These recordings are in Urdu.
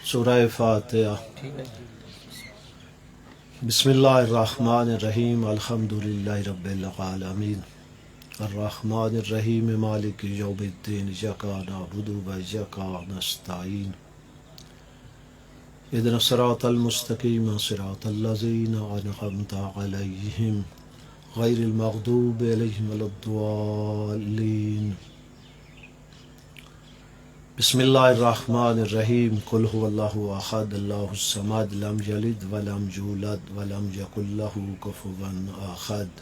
سورہ فاتحہ۔ بسم اللہ الرحمن الرحیم، الحمدللہ رب العالمین، الرحمن الرحیم، مالک یوم الدین، ایاک نعبد و ایاک نستعین، اہدنا الصراط المستقیم صراط الذین انعمت علیہم غیر المغضوب علیہم ولا الضالین۔ بسم اللہ الرحمن الرحیم، قل هو اللہ احد اللہ الصمد لم یلد ولم یولد ولم یکن لہ کفوا احد۔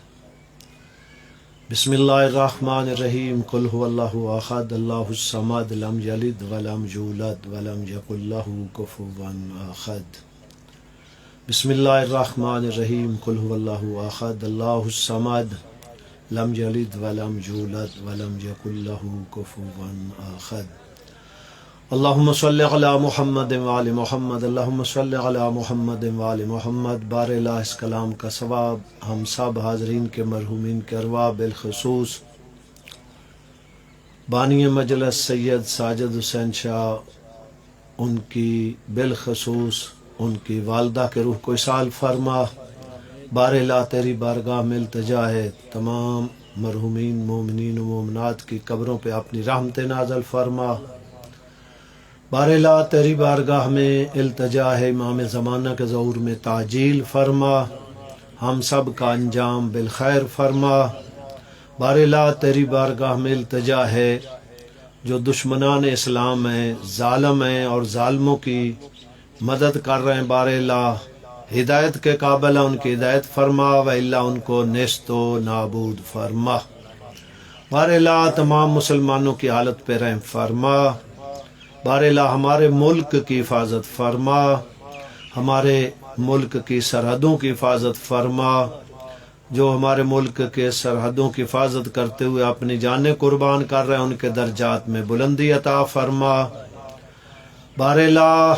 بسم اللہ الرحمن الرحیم، قل هو اللہ احد اللہ الصمد لم یلد ولم یولد ولم یکن لہ کفوا احد۔ بسم اللہ الرحمن الرحیم، قل هو اللہ احد اللہ الصمد لم یلد ولم یولد ولم یکن لہ کفوا احد۔ اللہم صلی علی محمد وآل محمد، اللہم صلی علی محمد وآل محمد۔ بار الہ اس کلام کا ثواب ہم سب حاضرین کے مرحومین کے ارواح، بالخصوص بانی مجلس سید ساجد حسین شاہ، ان کی بالخصوص ان کی والدہ کے روح کو اصال فرما۔ بار الہ تیری بارگاہ میں التجا ہے، تمام مرحومین مومنین و مومنات کی قبروں پہ اپنی رحمت نازل فرما۔ بار الہ تیری بارگاہ میں التجا ہے، امام زمانہ کے ظہور میں تعجیل فرما، ہم سب کا انجام بالخیر فرما۔ بار الہ تیری بارگاہ میں التجا ہے، جو دشمنان اسلام ہیں، ظالم ہیں اور ظالموں کی مدد کر رہے ہیں، بار الہ ہدایت کے قابل ہیں، ان کی ہدایت فرما، وإلا ان کو نیست و نابود فرما۔ بار الہ تمام مسلمانوں کی حالت پہ رحم فرما۔ بار الہ ہمارے ملک کی حفاظت فرما، ہمارے ملک کی سرحدوں کی حفاظت فرما، جو ہمارے ملک کے سرحدوں کی حفاظت کرتے ہوئے اپنی جانیں قربان کر رہے ہیں، ان کے درجات میں بلندی عطا فرما۔ بار الہ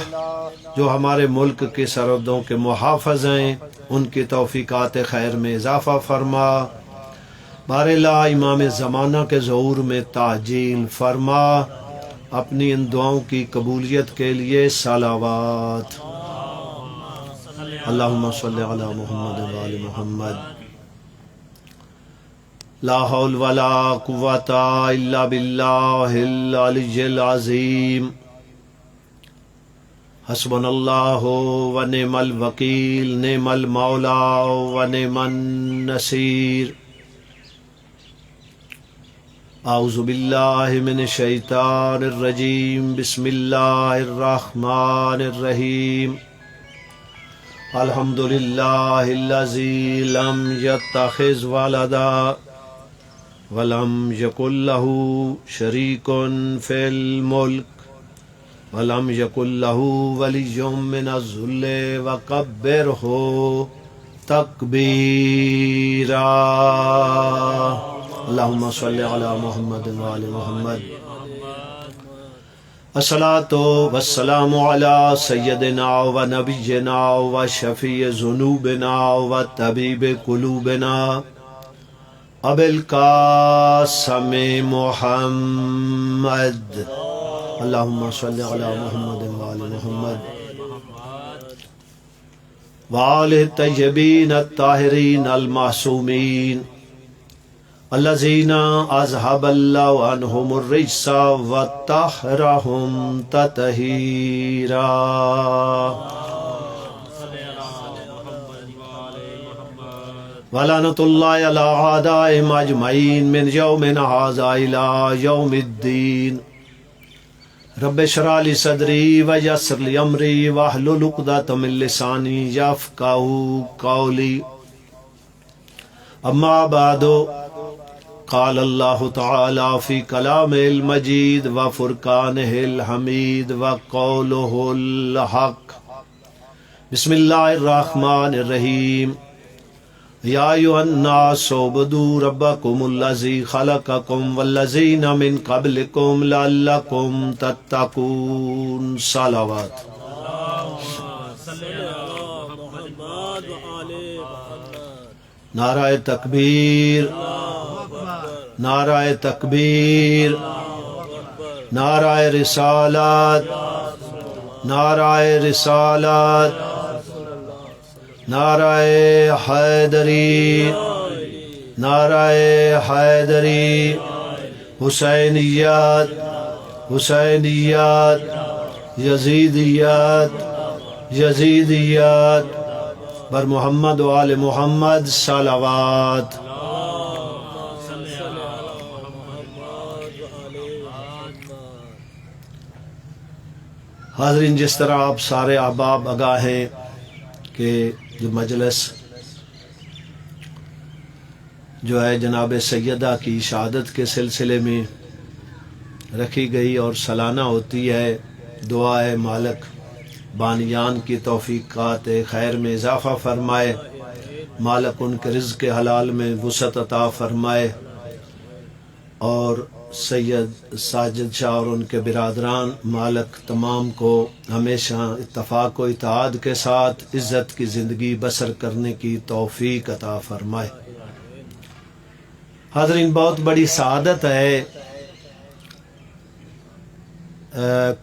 جو ہمارے ملک کی سرحدوں کے محافظ ہیں، ان کی توفیقات خیر میں اضافہ فرما۔ بار الہ امام زمانہ کے ظہور میں تعجیل فرما۔ اپنی ان دعاؤں کی قبولیت کے لیے صلوات۔ اللہم صلی علی محمد وآل محمد۔ لا حول ولا قوة الا باللہ العلی العظیم۔ حسبنا اللہ ونعم الوکیل، نعم المولا ونعم النصیر۔ اعوذ باللہ من الشیطان الرجیم، بسم اللہ الرحمن الرحیم۔ الحمدللہ الذی لم یتخذ ولدا ولم یکن لہ شریک فی الملک ولم یکن لہ ولی من الذل وکبرہ تکبیرا۔ اللہم صلی علی محمد وآل محمد۔ الصلاۃ والسلام علی سیدنا و نبینا و شفیع ذنوبنا و طبیب قلوبنا ابی القاسم محمد۔ اللہم صلی علی محمد وآل محمد وآلہ الطیبین الطاہرین المعصومین الذین اذھب اللہ عنہم الرجس وطہرہم تطہیرا۔ ولعنۃ اللہ علی اعدائہم اجمعین من یومنا ھذا الی یوم الدین۔ رب اشرح لی صدری ویسر لی امری واحلل عقدۃ من لسانی یفقہوا قولی۔ اما بعد، قال اللہ تعالی فی کلامہ المجید و فرقانہ الحمید و قولہ الحق۔ بسم اللہ الرحمن الرحیم۔ یا ایھا الناس اعبدوا ربکم الذی خلقکم والذین من قبلکم لعلکم تتقون۔ صلوات۔ نعرہ تکبیر، نعرہ تکبیر، نعرہ رسالت، نعرہ رسالت، نعرہ حیدری، نعرہ حیدری، حسینیت، حسینیت، یزیدیت، یزیدیت، بر محمد و آل محمد صلوات۔ حاضرین، جس طرح آپ سارے احباب آگاہ ہیں کہ جو مجلس جو ہے جناب سیدہ کی شہادت کے سلسلے میں رکھی گئی اور سالانہ ہوتی ہے، دعا ہے مالک بانیان کی توفیقات خیر میں اضافہ فرمائے، مالک ان کے رزق حلال میں وسعت عطا فرمائے، اور سید ساجد شاہ اور ان کے برادران مالک تمام کو ہمیشہ اتفاق و اتحاد کے ساتھ عزت کی زندگی بسر کرنے کی توفیق عطا فرمائے۔ حاضرین، بہت بڑی سعادت ہے،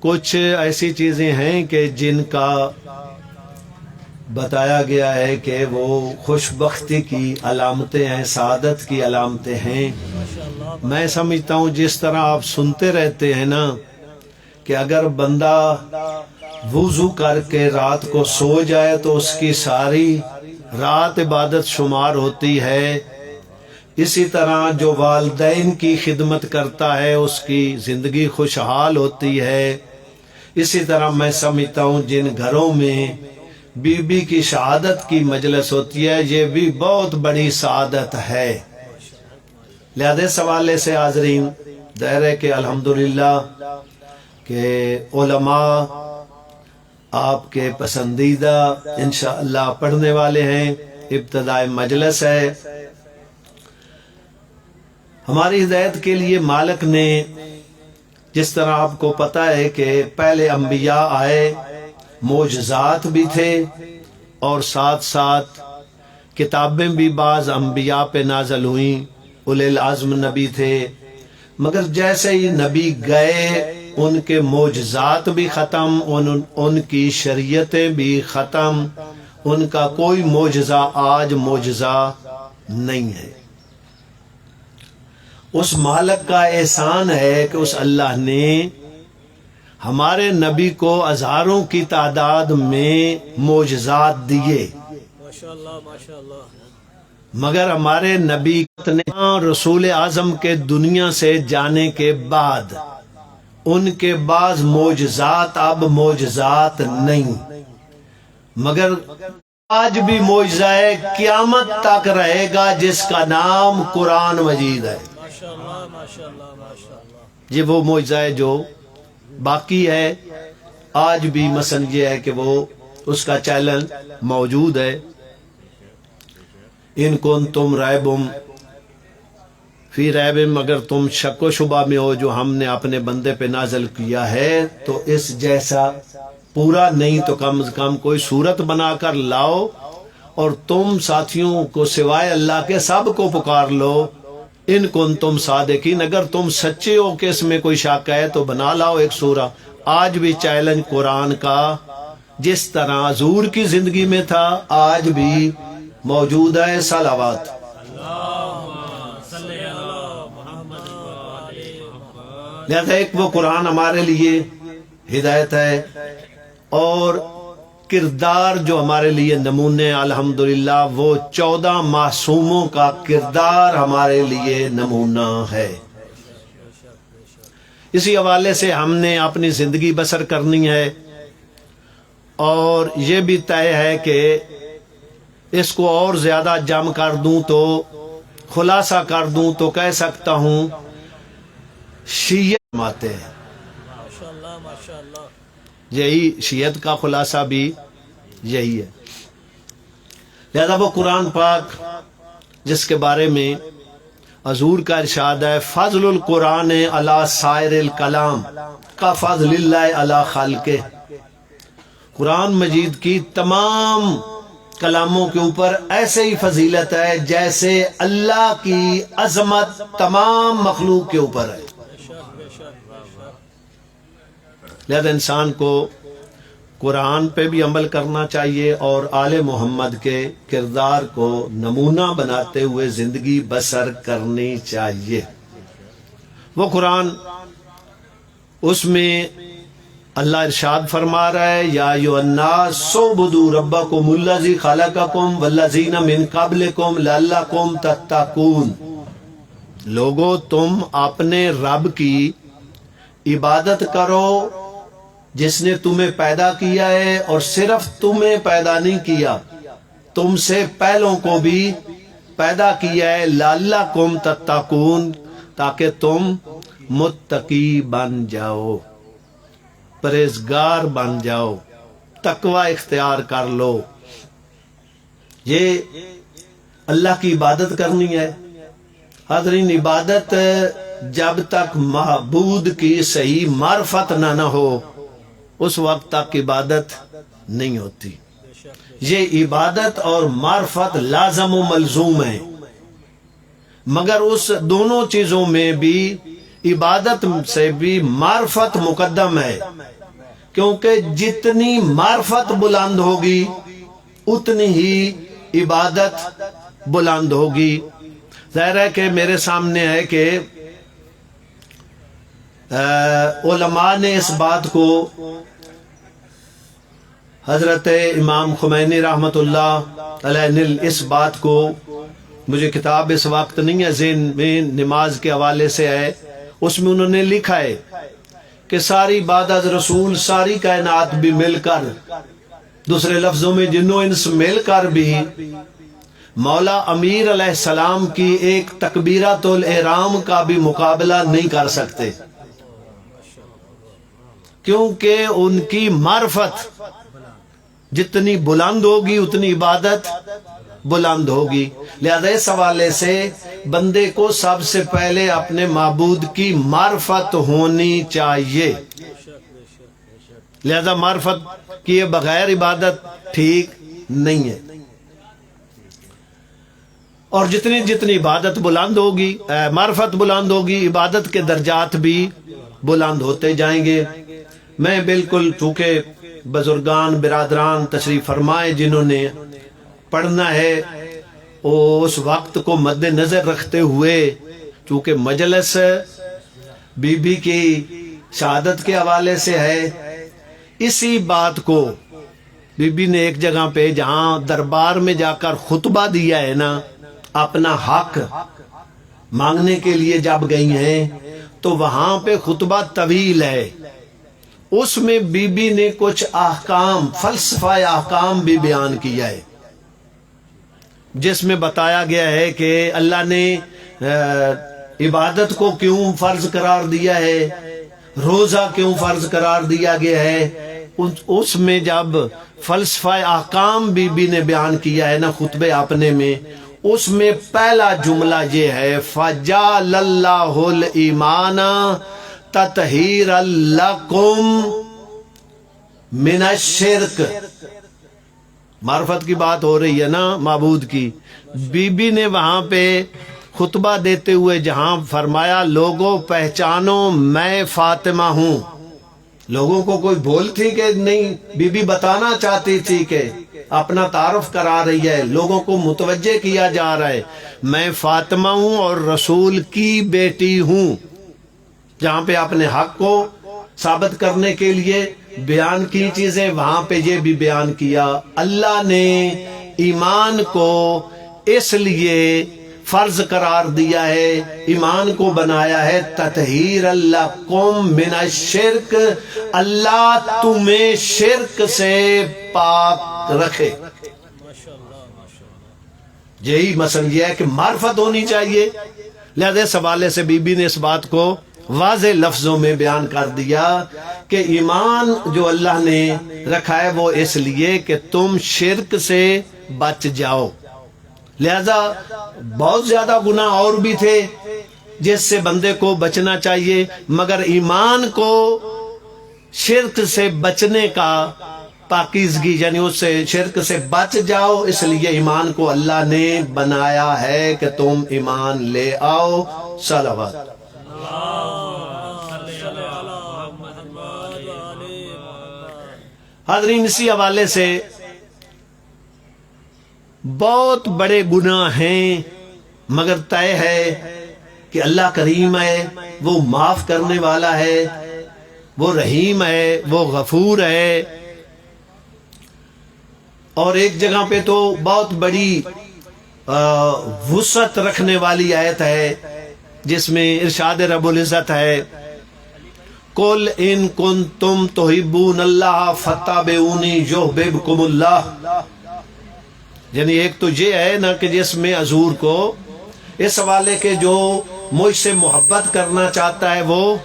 کچھ ایسی چیزیں ہیں کہ جن کا بتایا گیا ہے کہ وہ خوش بختی کی علامتیں ہیں، سعادت کی علامتیں ہیں۔ میں سمجھتا ہوں جس طرح آپ سنتے رہتے ہیں نا کہ اگر بندہ وضو کر کے رات کو سو جائے تو اس کی ساری رات عبادت شمار ہوتی ہے، اسی طرح جو والدین کی خدمت کرتا ہے اس کی زندگی خوشحال ہوتی ہے۔ اسی طرح میں سمجھتا ہوں جن گھروں میں بی بی کی شہادت کی مجلس ہوتی ہے یہ بھی بہت بڑی سعادت ہے۔ لہذا اس حوالے سے حاضرین ظاہر ہے کہ الحمدللہ کہ علماء آپ کے پسندیدہ انشاءاللہ پڑھنے والے ہیں، ابتدائی مجلس ہے۔ ہماری ہدایت کے لیے مالک نے جس طرح آپ کو پتہ ہے کہ پہلے انبیاء آئے، معجزات بھی تھے اور ساتھ ساتھ کتابیں بھی بعض انبیاء پہ نازل ہوئیں، اولے العزم نبی تھے، مگر جیسے ہی نبی گئے ان کے معجزات بھی ختم، ان کی شریعتیں بھی ختم، ان کا کوئی معجزہ آج معجزہ نہیں ہے۔ اس مالک کا احسان ہے کہ اس اللہ نے ہمارے نبی کو ہزاروں کی تعداد میں معجزات دیے، مگر ہمارے نبی نے رسول اعظم کے دنیا سے جانے کے بعد ان کے بعض معجزات اب معجزات نہیں، مگر آج بھی معجزہ ہے، قیامت تک رہے گا، جس کا نام قرآن مجید ہے۔ یہ وہ معجزہ ہے جو باقی ہے آج بھی، مثلا یہ ہے کہ وہ اس کا چیلنج موجود ہے، ان کنتم ریبم فی ریبم، اگر تم شک و شبہ میں ہو جو ہم نے اپنے بندے پہ نازل کیا ہے تو اس جیسا پورا نہیں تو کم از کم کوئی صورت بنا کر لاؤ، اور تم ساتھیوں کو سوائے اللہ کے سب کو پکار لو، ان کنتم صادقین، اگر تم سچے ہو کہ اس میں کوئی شک ہے تو بنا لاؤ ایک سورہ۔ آج بھی چیلنج قرآن کا جس طرح حضور کی زندگی میں تھا آج بھی موجود ہے۔ صلوات۔ لہذا ایک وہ قرآن ہمارے لیے ہدایت ہے، اور کردار جو ہمارے لیے نمونے، الحمدللہ وہ 14 معصوموں کا کردار ہمارے لیے نمونہ ہے۔ اسی حوالے سے ہم نے اپنی زندگی بسر کرنی ہے، اور یہ بھی طے ہے کہ اس کو اور زیادہ جم کر دوں تو خلاصہ کر دوں تو کہہ سکتا ہوں شیعت ماتے ہیں، یہی شیعت کا خلاصہ بھی یہی ہے۔ لہذا وہ قرآن پاک جس کے بارے میں حضور کا ارشاد ہے، فضل القرآن علی سائر الکلام کا فضل اللہ علی خلقہ، قرآن مجید کی تمام کلاموں کے اوپر ایسے ہی فضیلت ہے جیسے اللہ کی عظمت تمام مخلوق کے اوپر ہے۔ لہذا انسان کو قرآن پہ بھی عمل کرنا چاہیے اور آل محمد کے کردار کو نمونہ بناتے ہوئے زندگی بسر کرنی چاہیے۔ وہ قرآن، اس میں اللہ ارشاد فرما رہا ہے یا ایھا الناس اعبدوا ربکم الذی خلقکم والذین من قبلکم لعلکم تتقون۔ لوگو تم اپنے رب کی عبادت کرو جس نے تمہیں پیدا کیا ہے، اور صرف تمہیں پیدا نہیں کیا، تم سے پہلوں کو بھی پیدا کیا ہے، لعلکم تتقون، تاکہ تم متقی بن جاؤ، پرہیزگار بن جاؤ، تقوی اختیار کر لو۔ یہ اللہ کی عبادت کرنی ہے۔ حاضرین، عبادت جب تک معبود کی صحیح معرفت نہ ہو اس وقت تک عبادت نہیں ہوتی۔ یہ عبادت اور معرفت لازم و ملزوم ہے، مگر اس دونوں چیزوں میں بھی عبادت سے بھی معرفت مقدم ہے، کیونکہ جتنی معرفت بلند ہوگی اتنی ہی عبادت بلند ہوگی۔ ظاہر ہے کہ میرے سامنے ہے کہ علماء نے اس بات کو، حضرت امام خمینی رحمت اللہ علیہ نے اس بات کو، مجھے کتاب اس وقت نہیں ہے ذہن میں، نماز کے حوالے سے ہے، اس میں انہوں نے لکھا ہے کہ ساری بعد از رسول، ساری کائنات بھی مل کر، دوسرے لفظوں میں جن و انس مل کر بھی مولا امیر علیہ السلام کی ایک تکبیرۃ الاحرام کا بھی مقابلہ نہیں کر سکتے، کیونکہ ان کی معرفت جتنی بلند ہوگی اتنی عبادت بلند ہوگی۔ لہذا اس حوالے سے بندے کو سب سے پہلے اپنے معبود کی معرفت ہونی چاہیے۔ لہذا معرفت کیے بغیر عبادت ٹھیک نہیں ہے، اور جتنی جتنی عبادت بلند ہوگی، معرفت بلند ہوگی، عبادت کے درجات بھی بلند ہوتے جائیں گے۔ میں بالکل، چونکہ بزرگان برادران تشریف فرمائے جنہوں نے پڑھنا ہے، اس وقت کو مد نظر رکھتے ہوئے، چونکہ مجلس بی بی کی شہادت کے حوالے سے ہے، اسی بات کو بی بی نے ایک جگہ پہ جہاں دربار میں جا کر خطبہ دیا ہے نا، اپنا حق مانگنے کے لیے جب گئی ہیں تو وہاں پہ خطبہ طویل ہے، اس میں بی بی نے کچھ احکام، فلسفہ احکام بھی بیان کیا ہے، جس میں بتایا گیا ہے کہ اللہ نے عبادت کو کیوں فرض قرار دیا ہے، روزہ کیوں فرض قرار دیا گیا ہے۔ اس میں جب فلسفہ احکام بی بی نے بیان کیا ہے نا خطبے اپنے میں، اس میں پہلا جملہ یہ ہے فَجَعَلَ اللَّهُ الْإِيمَانَ تَطْهِيرًا لَكُمْ مِنَ الشِّرْكِ۔ معرفت کی بات ہو رہی ہے نا معبود کی۔ بی بی نے وہاں پہ خطبہ دیتے ہوئے جہاں فرمایا لوگوں پہچانو میں فاطمہ ہوں، لوگوں کو کوئی بھول تھی کہ نہیں، بی بی بتانا چاہتی تھی کہ اپنا تعارف کرا رہی ہے، لوگوں کو متوجہ کیا جا رہا ہے میں فاطمہ ہوں اور رسول کی بیٹی ہوں۔ جہاں پہ اپنے حق کو ثابت کرنے کے لیے بیان کی چیزیں، وہاں پہ یہ بھی بیان کیا اللہ نے ایمان کو اس لیے فرض قرار دیا ہے، ایمان کو بنایا ہے تطہیر لکم من الشرک، اللہ تمہیں شرک سے پاک رکھے۔ یہی مثلا یہ ہے کہ معرفت ہونی چاہیے۔ لہذا اس حوالے سے بی بی نے اس بات کو واضح لفظوں میں بیان کر دیا کہ ایمان جو اللہ نے رکھا ہے وہ اس لیے کہ تم شرک سے بچ جاؤ۔ لہذا بہت زیادہ گناہ اور بھی تھے جس سے بندے کو بچنا چاہیے، مگر ایمان کو شرک سے بچنے کا پاکیزگی، یعنی اس سے شرک سے بچ جاؤ، اس لیے ایمان کو اللہ نے بنایا ہے کہ تم ایمان لے آؤ۔ صلوات حاضرین، اسی حوالے سے بہت بڑے گناہ ہیں، مگر طے ہے کہ اللہ کریم ہے، وہ معاف کرنے والا ہے، وہ رحیم ہے، وہ غفور ہے۔ اور ایک جگہ پہ تو بہت بڑی وسعت رکھنے والی آیت ہے جس میں ارشاد رب العزت ہے، قل ان کنتم تحبون اللہ فاتبعونی یحببکم اللہ۔ یعنی ایک تو یہ ہے نا کہ جس میں حضور کو اس حوالے کے جو مجھ سے محبت کرنا چاہتا ہے وہ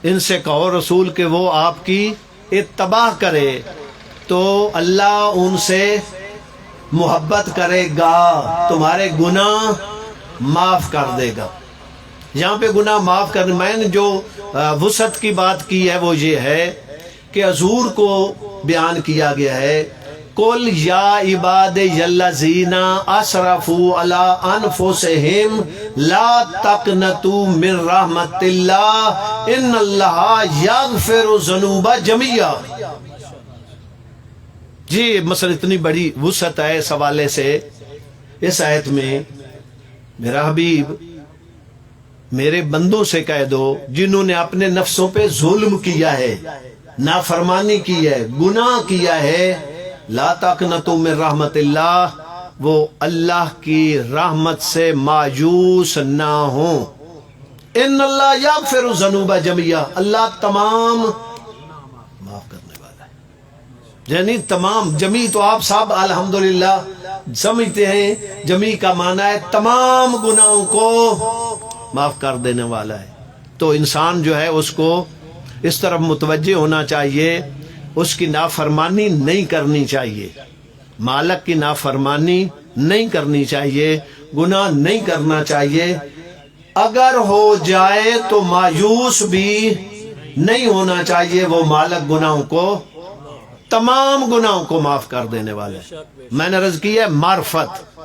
ان سے کہو رسول کہ وہ آپ کی اتباع کرے تو اللہ ان سے محبت کرے گا، تمہارے گناہ معاف کر دے گا۔ یہاں پہ گناہ معاف کرنے، میں نے جو وسعت کی بات کی ہے وہ یہ ہے کہ حضور کو بیان کیا گیا ہے، قل یا عباد الذین اسرفوا علی انفسہم لا تقنطوا من رحمت اللہ ان اللہ یغفر الذنوب جميعا۔ جی مثلا اتنی بڑی وسعت ہے اس حوالے سے اس آیت میں، میرا حبیب میرے بندوں سے کہہ دو جنہوں نے اپنے نفسوں پہ ظلم کیا ہے، نافرمانی کی ہے، گناہ کیا ہے، لا تقنطوا من رحمت اللہ، وہ اللہ کی رحمت سے مایوس نہ ہوں۔ ان اللہ یغفر الذنوب جميعا، اللہ تمام معاف کرنے والا ہے۔ یعنی تمام، جمی تو آپ صاحب الحمدللہ سمجھتے ہیں، جمی کا معنی ہے تمام گناہوں کو معاف کر دینے والا ہے۔ تو انسان جو ہے اس کو اس طرف متوجہ ہونا چاہیے، اس کی نافرمانی نہیں کرنی چاہیے، مالک کی نافرمانی نہیں کرنی چاہیے، گناہ نہیں کرنا چاہیے۔ اگر ہو جائے تو مایوس بھی نہیں ہونا چاہیے، وہ مالک گناہوں کو، تمام گناہوں کو معاف کر دینے والے۔ میں نے عرض کی ہے معرفت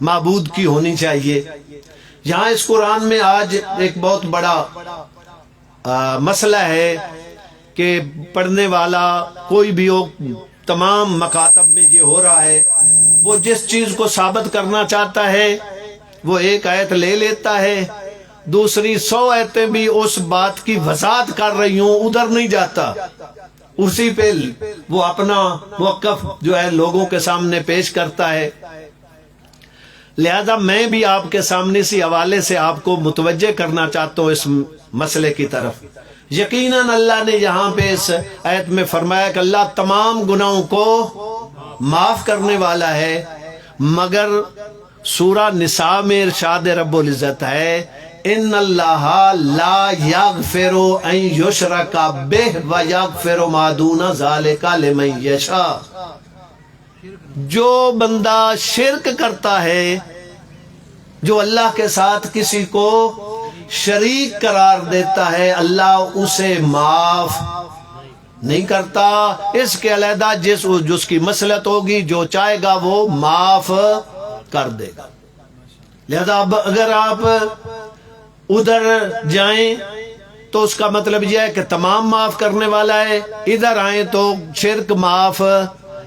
معبود کی ہونی چاہیے۔ یہاں اس قرآن میں آج ایک بہت بڑا مسئلہ ہے کہ پڑھنے والا کوئی بھی ہو، تمام مکاتب میں یہ ہو رہا ہے، وہ جس چیز کو ثابت کرنا چاہتا ہے وہ ایک آیت لے لیتا ہے، دوسری 100 آیتیں بھی اس بات کی وضاحت کر رہی ہوں ادھر نہیں جاتا، اسی پہ وہ اپنا موقف جو ہے لوگوں کے سامنے پیش کرتا ہے۔ لہذا میں بھی آپ کے سامنے اسی حوالے سے آپ کو متوجہ کرنا چاہتا ہوں اس مسئلے کی طرف۔ یقیناً اللہ نے یہاں پہ اس آیت میں فرمایا کہ اللہ تمام گناہوں کو معاف کرنے والا ہے، مگر سورہ نساء میں ارشاد رب العزت ہے، ان اللہ لا یغفر ان یشرک بہ ویغفر ما دون ذلک لمن یشاء۔ جو بندہ شرک کرتا ہے، جو اللہ کے ساتھ کسی کو شریک قرار دیتا ہے، اللہ اسے معاف نہیں کرتا، اس کے علیحدہ جس کی مصلحت ہوگی جو چاہے گا وہ معاف کر دے گا۔ لہذا اب اگر آپ ادھر جائیں تو اس کا مطلب یہ ہے کہ تمام معاف کرنے والا ہے، ادھر آئیں تو شرک معاف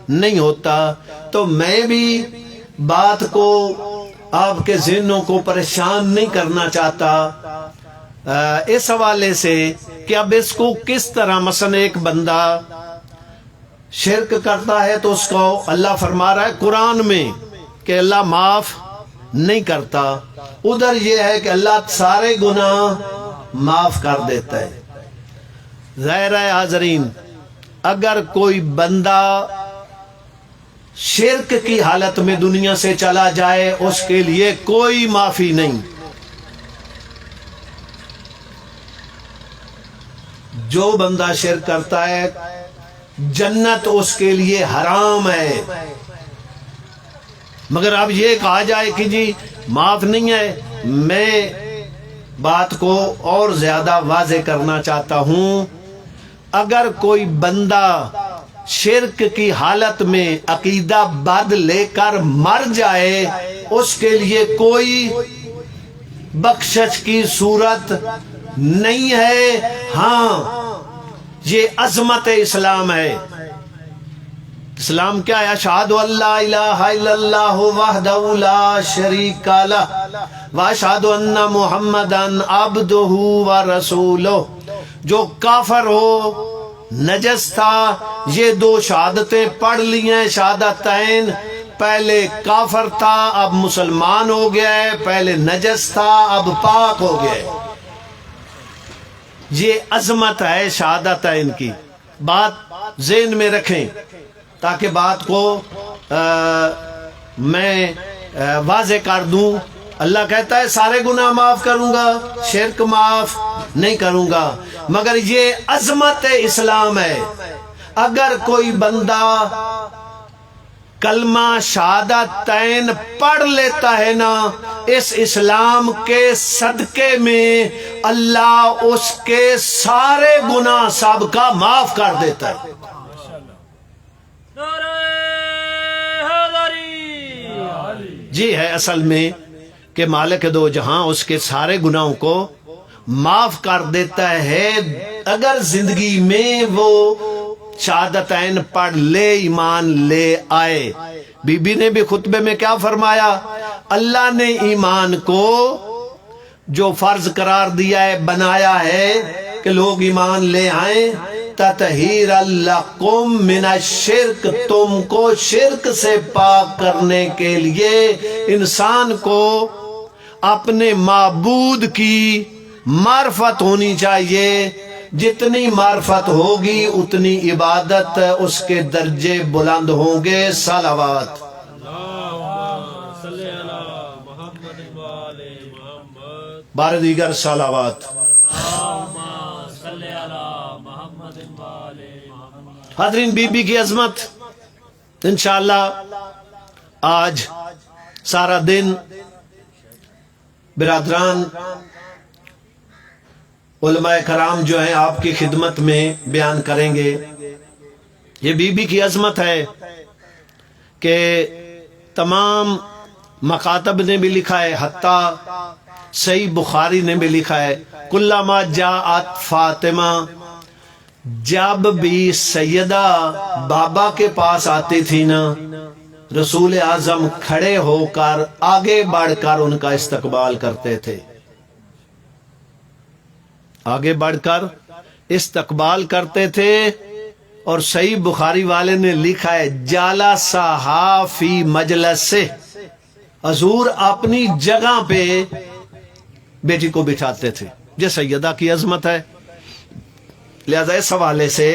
نہیں ہوتا۔ تو میں بھی بات کو آپ کے ذہنوں کو پریشان نہیں کرنا چاہتا اس حوالے سے کہ اب اس کو کس طرح، مثلا ایک بندہ شرک کرتا ہے تو اس کو اللہ فرما رہا ہے قرآن میں کہ اللہ معاف نہیں کرتا، ادھر یہ ہے کہ اللہ سارے گناہ معاف کر دیتا ہے۔ ظاہر ہے حاضرین، اگر کوئی بندہ شرک کی حالت میں دنیا سے چلا جائے اس کے لیے کوئی معافی نہیں۔ جو بندہ شرک کرتا ہے جنت اس کے لیے حرام ہے، مگر اب یہ کہا جائے کہ جی معاف نہیں ہے، میں بات کو اور زیادہ واضح کرنا چاہتا ہوں۔ اگر کوئی بندہ شرک کی حالت میں عقیدہ بد لے کر مر جائے اس کے لیے کوئی بخشش کی صورت نہیں ہے۔ ہاں، یہ عظمت اسلام ہے اسلام کیا ہے؟ اشہد ان لا الہ الا اللہ وحدہ لا شریک لہ واشہد ان محمدً عبدہ ورسولہ۔ جو کافر ہو، نجس تھا، یہ دو شہادتیں پڑھ لی ہیں، شہادتین، پہلے کافر تھا اب مسلمان ہو گیا ہے، پہلے نجس تھا اب پاک ہو گیا ہے۔ یہ عظمت ہے شہادتین کی، بات ذہن میں رکھیں تاکہ بات کو میں واضح کر دوں۔ اللہ کہتا ہے سارے گناہ معاف کروں گا، شرک معاف نہیں کروں گا، مگر یہ عظمت اسلام ہے۔ اگر کوئی بندہ کلمہ شہادتین پڑھ لیتا ہے نا، اس اسلام کے صدقے میں اللہ اس کے سارے گناہ سب کا معاف کر دیتا ہے۔ جی ہے اصل میں کہ مالک دو جہاں اس کے سارے گناہوں کو معاف کر دیتا ہے اگر زندگی میں وہ شہادتین پڑھ لے، ایمان لے آئے۔ بی بی نے بھی خطبے میں کیا فرمایا؟ اللہ نے ایمان کو جو فرض قرار دیا ہے، بنایا ہے کہ لوگ ایمان لے آئیں، تطہیر لکم من الشرک، تم کو شرک سے پاک کرنے کے لیے انسان کو اپنے معبود کی معرفت ہونی چاہیے۔ جتنی معرفت ہوگی اتنی عبادت اس کے درجے بلند ہوں گے۔ صلوات۔ بار دیگر صلوات۔ حاضرین، بی بی کی عظمت انشاءاللہ آج سارا دن برادران علماء کرام جو ہیں آپ کی خدمت میں بیان کریں گے۔ یہ بی بی کی عظمت ہے کہ تمام مکاتب نے بھی لکھا ہے، حتیٰ صحیح بخاری نے بھی لکھا ہے، کلما جاءت فاطمہ، جب بھی سیدہ بابا کے پاس آتی تھی نا، رسول اعظم کھڑے ہو کر آگے بڑھ کر ان کا استقبال کرتے تھے، آگے بڑھ کر استقبال کرتے تھے۔ اور صحیح بخاری والے نے لکھا ہے جالسہا فی مجلس سے، حضور اپنی جگہ پہ بیٹی کو بٹھاتے تھے۔ یہ سیدہ کی عظمت ہے۔ لہذا اس حوالے سے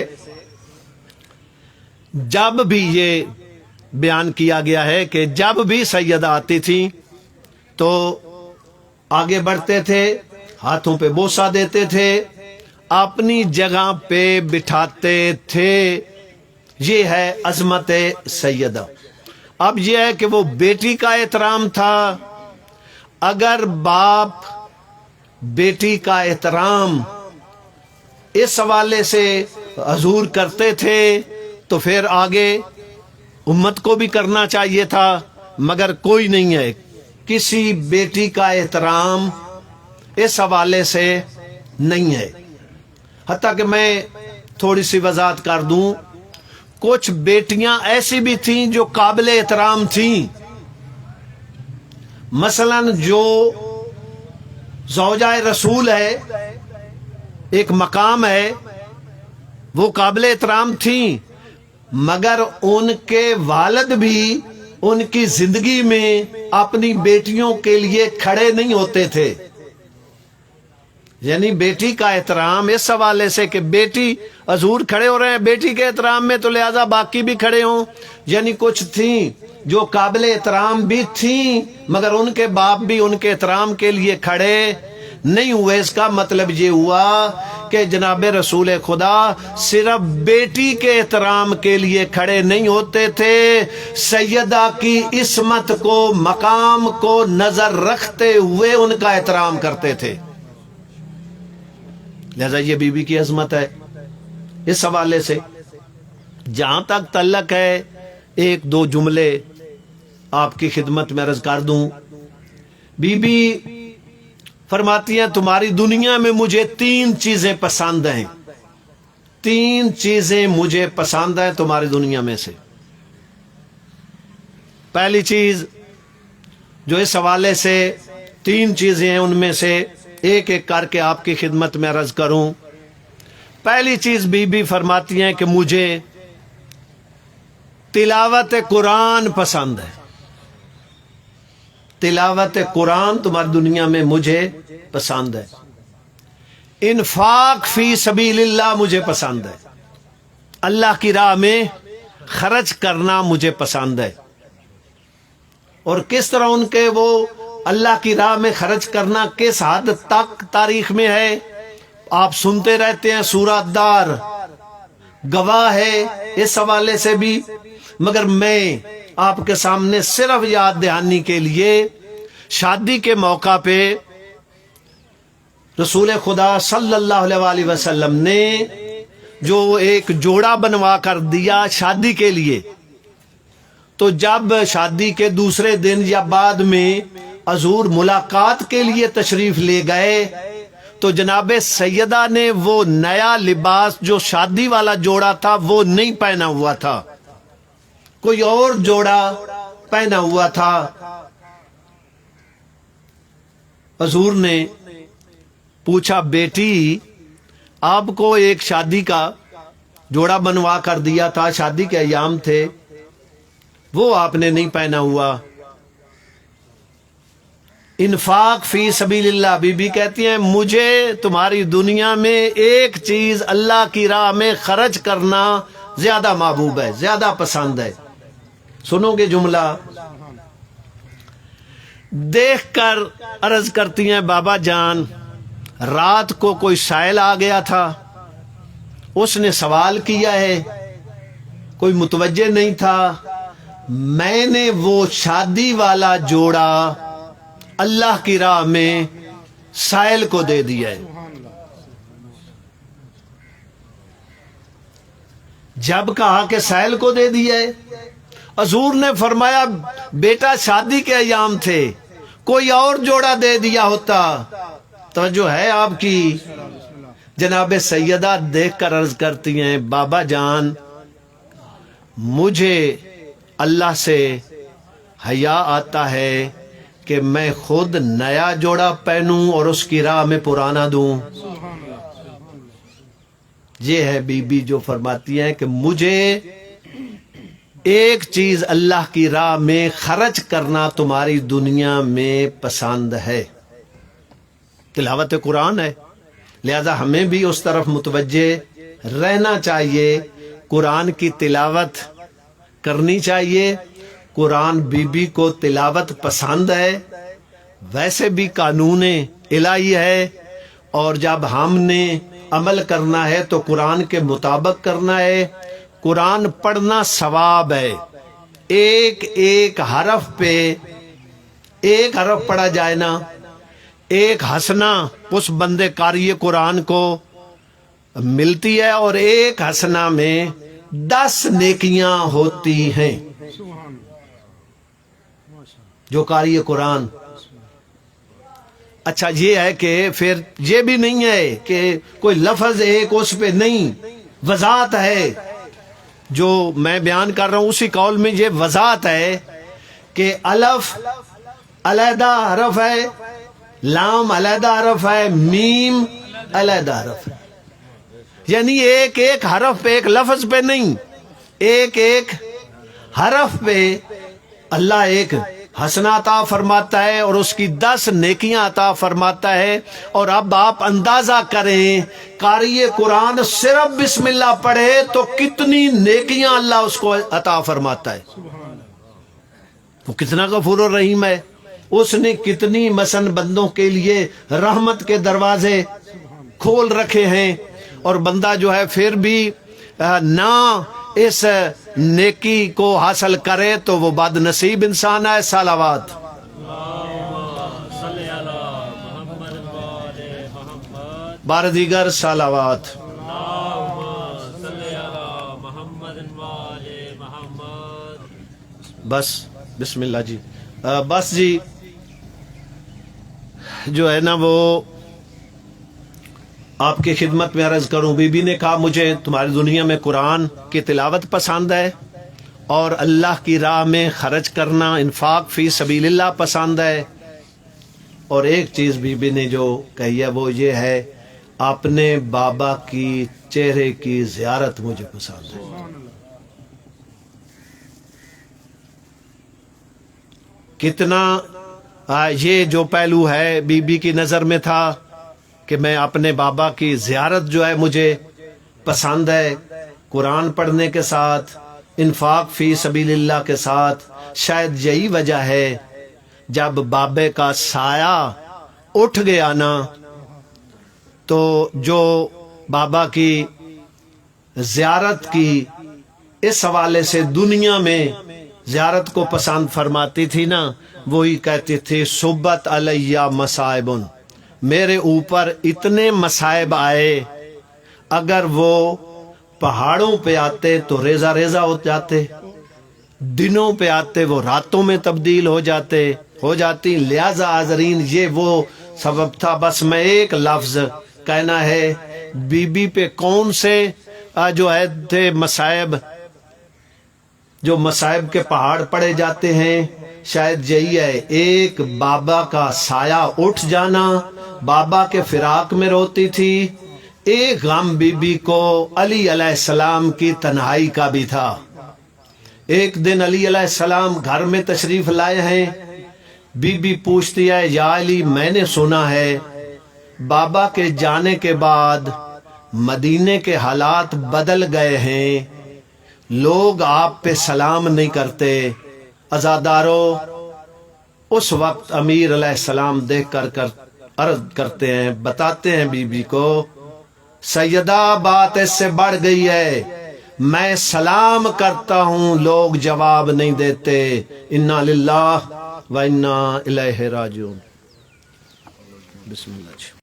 جب بھی یہ بیان کیا گیا ہے کہ جب بھی سیدہ آتی تھی تو آگے بڑھتے تھے، ہاتھوں پہ بوسہ دیتے تھے، اپنی جگہ پہ بٹھاتے تھے۔ یہ ہے عظمت سیدہ۔ اب یہ ہے کہ وہ بیٹی کا احترام تھا۔ اگر باپ بیٹی کا احترام اس حوالے سے حضور کرتے تھے تو پھر آگے امت کو بھی کرنا چاہیے تھا، مگر کوئی نہیں ہے۔ کسی بیٹی کا احترام اس حوالے سے نہیں ہے۔ حتیٰ کہ میں تھوڑی سی وضاحت کر دوں، کچھ بیٹیاں ایسی بھی تھیں جو قابل احترام تھیں، مثلا جو زوجہ رسول ہے، ایک مقام ہے، وہ قابل احترام تھیں، مگر ان کے والد بھی ان کی زندگی میں اپنی بیٹیوں کے لیے کھڑے نہیں ہوتے تھے۔ یعنی بیٹی کا احترام اس حوالے سے کہ بیٹی حضور کھڑے ہو رہے ہیں بیٹی کے احترام میں، تو لہذا باقی بھی کھڑے ہوں۔ یعنی کچھ تھیں جو قابل احترام بھی تھیں، مگر ان کے باپ بھی ان کے احترام کے لیے کھڑے نہیں ہوئے۔ اس کا مطلب یہ ہوا کہ جناب رسول خدا صرف بیٹی کے احترام کے لیے کھڑے نہیں ہوتے تھے، سیدہ کی عصمت کو، مقام کو نظر رکھتے ہوئے ان کا احترام کرتے تھے۔ لہذا یہ بی بی کی عظمت ہے۔ اس حوالے سے جہاں تک تعلق ہے، ایک دو جملے آپ کی خدمت میں عرض کر دوں۔ بی بی فرماتی ہیں تمہاری دنیا میں مجھے 3 چیزیں پسند ہیں، 3 چیزیں مجھے پسند ہیں تمہاری دنیا میں سے۔ پہلی چیز جو اس حوالے سے 3 چیزیں ہیں، ان میں سے ایک ایک کر کے آپ کی خدمت میں عرض کروں۔ پہلی چیز بی بی فرماتی ہیں کہ مجھے تلاوت قرآن پسند ہے، تلاوت قرآن تمہاری دنیا میں مجھے پسند ہے، انفاق فی سبیل اللہ مجھے پسند ہے، اللہ کی راہ میں خرچ کرنا مجھے پسند ہے۔ اور کس طرح ان کے وہ اللہ کی راہ میں خرچ کرنا کس حد تک تاریخ میں ہے آپ سنتے رہتے ہیں، سورہ دار گواہ ہے اس حوالے سے بھی، مگر میں آپ کے سامنے صرف یاد دہانی کے لیے شادی کے موقع پہ رسول خدا صلی اللہ علیہ وآلہ وسلم نے جو ایک جوڑا بنوا کر دیا شادی کے لیے، تو جب شادی کے دوسرے دن یا بعد میں حضور ملاقات کے لیے تشریف لے گئے تو جناب سیدہ نے وہ نیا لباس جو شادی والا جوڑا تھا وہ نہیں پہنا ہوا تھا، کوئی اور جوڑا پہنا ہوا تھا۔ حضور نے پوچھا بیٹی آپ کو ایک شادی کا جوڑا بنوا کر دیا تھا، شادی کے ایام تھے، وہ آپ نے نہیں پہنا ہوا۔ انفاق فی سبیل اللہ، بی بی کہتی ہیں مجھے تمہاری دنیا میں ایک چیز اللہ کی راہ میں خرچ کرنا زیادہ محبوب ہے، زیادہ پسند ہے۔ سنو گے جملہ؟ دیکھ کر عرض کرتی ہیں بابا جان رات کو کوئی سائل آ گیا تھا، اس نے سوال کیا ہے، کوئی متوجہ نہیں تھا، میں نے وہ شادی والا جوڑا اللہ کی راہ میں سائل کو دے دیا ہے۔ جب کہا کہ سائل کو دے دیا ہے، حضور نے فرمایا بیٹا شادی کے ایام تھے، کوئی اور جوڑا دے دیا ہوتا۔ توجہ ہے آپ کی؟ جناب سیدہ دیکھ کر عرض کرتی ہیں بابا جان مجھے اللہ سے حیا آتا ہے کہ میں خود نیا جوڑا پہنوں اور اس کی راہ میں پرانا دوں۔ یہ ہے بی بی جو فرماتی ہیں کہ مجھے ایک چیز اللہ کی راہ میں خرچ کرنا تمہاری دنیا میں پسند ہے، تلاوت قرآن ہے، لہذا ہمیں بھی اس طرف متوجہ رہنا چاہیے، قرآن کی تلاوت کرنی چاہیے۔ قرآن بی بی کو تلاوت پسند ہے، ویسے بھی قانون الہی ہے، اور جب ہم نے عمل کرنا ہے تو قرآن کے مطابق کرنا ہے۔ قرآن پڑھنا ثواب ہے، ایک ایک حرف پہ ایک حرف پڑھا جائے نا، ایک حسنہ اس بندے قاری قرآن کو ملتی ہے، اور ایک حسنہ میں 10 نیکیاں ہوتی ہیں۔ جو قاری قرآن، اچھا یہ ہے کہ پھر یہ بھی نہیں ہے کہ کوئی لفظ ایک اس پہ نہیں، وضاحت ہے۔ جو میں بیان کر رہا ہوں اسی قول میں یہ وضاحت ہے کہ الف علیحدہ حرف ہے، لام علیحدہ حرف ہے، میم علیحدہ حرف ہے، یعنی ایک ایک حرف پہ، ایک لفظ پہ نہیں، ایک ایک حرف پہ اللہ ایک حسنہ عطا فرماتا ہے اور اس کی 10 نیکیاں عطا فرماتا ہے۔ اور اب آپ اندازہ کریں قاری قرآن صرف بسم اللہ پڑھے تو کتنی نیکیاں اللہ اس کو عطا فرماتا ہے۔ وہ کتنا غفور الرحیم ہے، اس نے کتنی مثلا بندوں کے لیے رحمت کے دروازے کھول رکھے ہیں، اور بندہ جو ہے پھر بھی نہ اس نیکی کو حاصل کرے تو وہ بد نصیب انسان ہے۔ صلوات بار دیگر صلوات۔ بس بسم اللہ جی، بس جی جو ہے نا وہ آپ کی خدمت میں عرض کروں، بی بی نے کہا مجھے تمہاری دنیا میں قرآن کی تلاوت پسند ہے اور اللہ کی راہ میں خرچ کرنا، انفاق فی سبیل اللہ پسند ہے۔ اور ایک چیز بی بی نے جو کہی ہے وہ یہ ہے، اپنے بابا کی چہرے کی زیارت مجھے پسند ہے۔ کتنا یہ جو پہلو ہے بی بی کی نظر میں تھا کہ میں اپنے بابا کی زیارت جو ہے مجھے پسند ہے، قرآن پڑھنے کے ساتھ، انفاق فی سبیل اللہ کے ساتھ۔ شاید یہی وجہ ہے جب بابے کا سایہ اٹھ گیا نا تو جو بابا کی زیارت کی اس حوالے سے دنیا میں زیارت کو پسند فرماتی تھی نا، وہی کہتی تھی صبت علیہ مصائب، میرے اوپر اتنے مصائب آئے، اگر وہ پہاڑوں پہ آتے تو ریزہ ریزہ ہو جاتے، دنوں پہ آتے وہ راتوں میں تبدیل ہو جاتی۔ لہذا حاضرین یہ وہ سبب تھا۔ بس میں ایک لفظ کہنا ہے، بی بی پہ کون سے جو ہے تھے مصائب، جو مصائب کے پہاڑ پڑے جاتے ہیں، شاید یہی ہے، ایک بابا کا سایہ اٹھ جانا، بابا کے فراق میں روتی تھی۔ ایک غم بی بی کو علی علیہ السلام کی تنہائی کا بھی تھا۔ ایک دن علی علیہ السلام گھر میں تشریف لائے ہیں، بی بی پوچھتی ہے یا علی میں نے سنا ہے بابا کے جانے کے بعد مدینے کے حالات بدل گئے ہیں، لوگ آپ پہ سلام نہیں کرتے۔ عزادارو، اس وقت امیر علیہ السلام دیکھ کر عرض کرتے ہیں، بتاتے ہیں بی بی کو، سیدہ بات اس سے بڑھ گئی ہے، میں سلام کرتا ہوں لوگ جواب نہیں دیتے، انا للہ و انا الیہ راجعون۔ بسم اللہ۔